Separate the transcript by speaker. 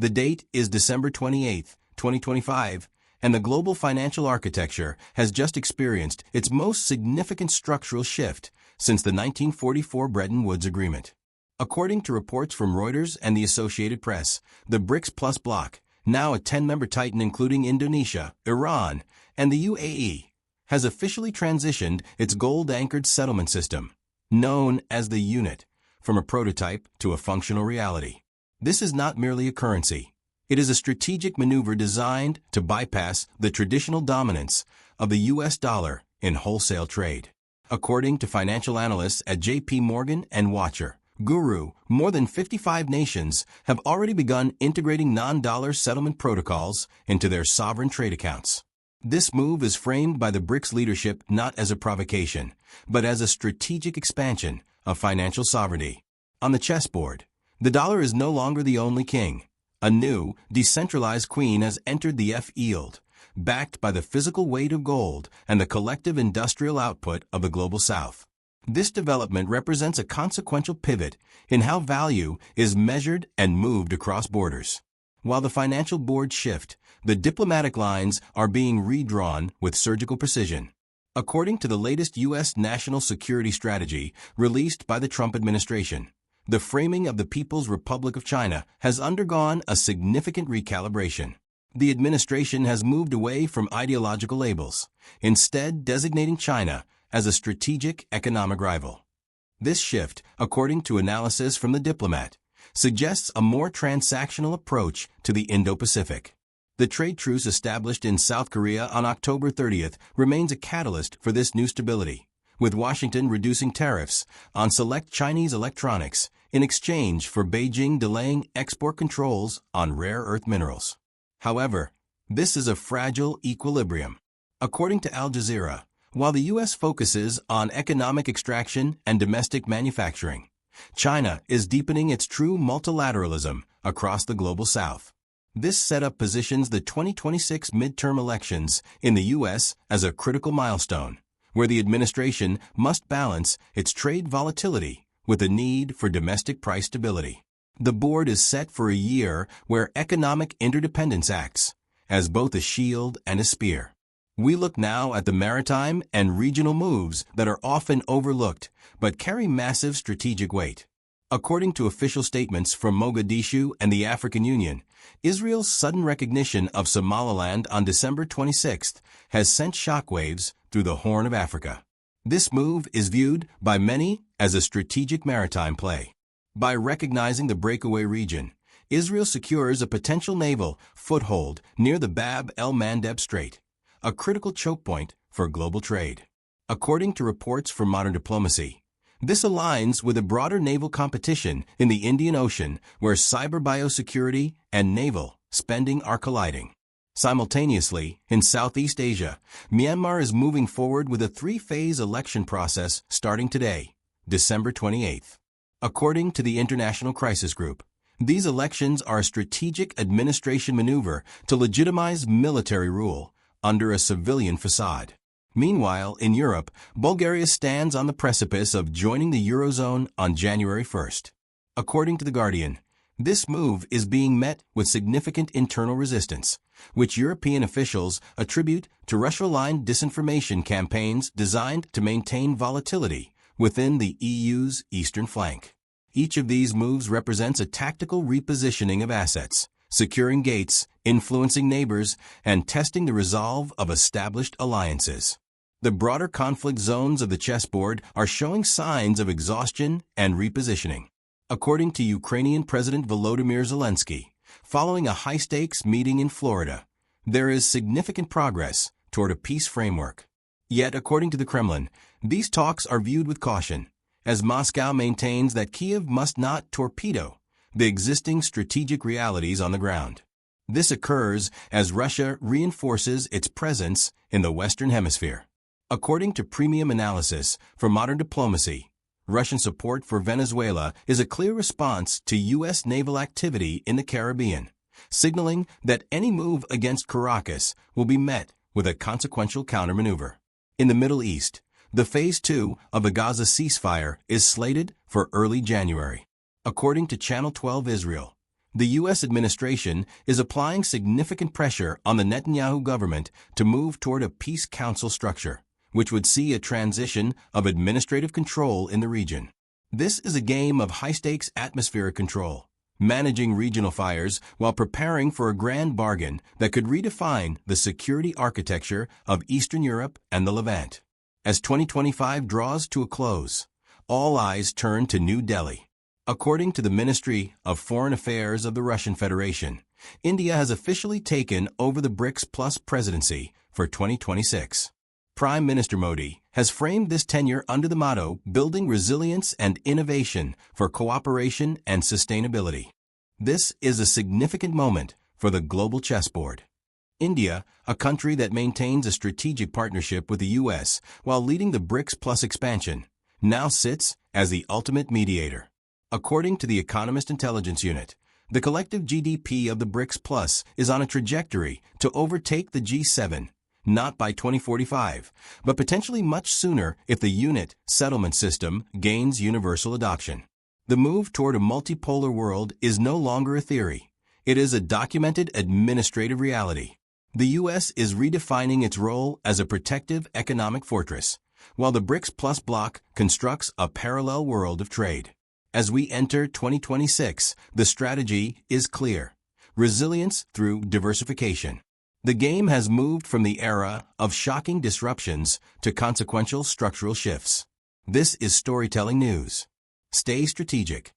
Speaker 1: The date is December 28, 2025, and the global financial architecture has just experienced its most significant structural shift since the 1944 Bretton Woods Agreement. According to reports from Reuters and the Associated Press, the BRICS Plus bloc, now a 10-member titan including Indonesia, Iran, and the UAE, has officially transitioned its gold-anchored settlement system, known as the unit, from a prototype to a functional reality. This is not merely a currency. It is a strategic maneuver designed to bypass the traditional dominance of the US dollar in wholesale trade. According to financial analysts at JP Morgan and Watcher Guru, more than 55 nations have already begun integrating non-dollar settlement protocols into their sovereign trade accounts. This move is framed by the BRICS leadership not as a provocation, but as a strategic expansion of financial sovereignty. On the chessboard, the dollar is no longer the only king. A new, decentralized queen has entered the field, backed by the physical weight of gold and the collective industrial output of the global south. This development represents a consequential pivot in how value is measured and moved across borders. While the financial boards shift, the diplomatic lines are being redrawn with surgical precision. According to the latest U.S. national security strategy released by the Trump administration, the framing of the People's Republic of China has undergone a significant recalibration. The administration has moved away from ideological labels, instead designating China as a strategic economic rival. This shift, according to analysis from The Diplomat, suggests a more transactional approach to the Indo-Pacific. The trade truce established in South Korea on October 30th remains a catalyst for this new stability, with Washington reducing tariffs on select Chinese electronics in exchange for Beijing delaying export controls on rare earth minerals. However, this is a fragile equilibrium. According to Al Jazeera, while the U.S. focuses on economic extraction and domestic manufacturing, China is deepening its true multilateralism across the global south. This setup positions the 2026 midterm elections in the U.S. as a critical milestone, where the administration must balance its trade volatility with the need for domestic price stability. The board is set for a year where economic interdependence acts as both a shield and a spear. We look now at the maritime and regional moves that are often overlooked but carry massive strategic weight. According to official statements from Mogadishu and the African Union, Israel's sudden recognition of Somaliland on December 26 has sent shockwaves through the Horn of Africa. This move is viewed by many as a strategic maritime play. By recognizing the breakaway region, Israel secures a potential naval foothold near the Bab el-Mandeb Strait, a critical choke point for global trade. According to reports from Modern Diplomacy, this aligns with a broader naval competition in the Indian Ocean where cyber biosecurity and naval spending are colliding. Simultaneously, in Southeast Asia, Myanmar is moving forward with a three-phase election process starting today, December 28th. According to the International Crisis Group, these elections are a strategic administration maneuver to legitimize military rule under a civilian facade. Meanwhile, in Europe, Bulgaria stands on the precipice of joining the Eurozone on January 1st. According to The Guardian, this move is being met with significant internal resistance, which European officials attribute to Russia-aligned disinformation campaigns designed to maintain volatility within the EU's eastern flank. Each of these moves represents a tactical repositioning of assets, securing gates, influencing neighbors, and testing the resolve of established alliances. The broader conflict zones of the chessboard are showing signs of exhaustion and repositioning. According to Ukrainian President Volodymyr Zelensky, following a high-stakes meeting in Florida, there is significant progress toward a peace framework. Yet, according to the Kremlin, these talks are viewed with caution, as Moscow maintains that Kyiv must not torpedo the existing strategic realities on the ground. This occurs as Russia reinforces its presence in the Western Hemisphere. According to premium analysis from Modern Diplomacy, Russian support for Venezuela is a clear response to U.S. naval activity in the Caribbean, signaling that any move against Caracas will be met with a consequential countermaneuver. In the Middle East, the Phase 2 of the Gaza ceasefire is slated for early January. According to Channel 12 Israel, The U.S. administration is applying significant pressure on the Netanyahu government to move toward a peace council structure, which would see a transition of administrative control in the region. This is a game of high-stakes atmospheric control, managing regional fires while preparing for a grand bargain that could redefine the security architecture of Eastern Europe and the Levant. As 2025 draws to a close, all eyes turn to New Delhi. According to the Ministry of Foreign Affairs of the Russian Federation, India has officially taken over the BRICS Plus presidency for 2026. Prime Minister Modi has framed this tenure under the motto, Building Resilience and Innovation for Cooperation and Sustainability. This is a significant moment for the global chessboard. India, a country that maintains a strategic partnership with the U.S. while leading the BRICS Plus expansion, now sits as the ultimate mediator. According to the Economist Intelligence Unit, the collective GDP of the BRICS Plus is on a trajectory to overtake the G7, not by 2045, but potentially much sooner if the unit settlement system gains universal adoption. The move toward a multipolar world is no longer a theory. It is a documented administrative reality. The U.S. is redefining its role as a protective economic fortress, while the BRICS Plus bloc constructs a parallel world of trade. As we enter 2026, the strategy is clear: resilience through diversification. The game has moved from the era of shocking disruptions to consequential structural shifts. This is storytelling news. Stay strategic.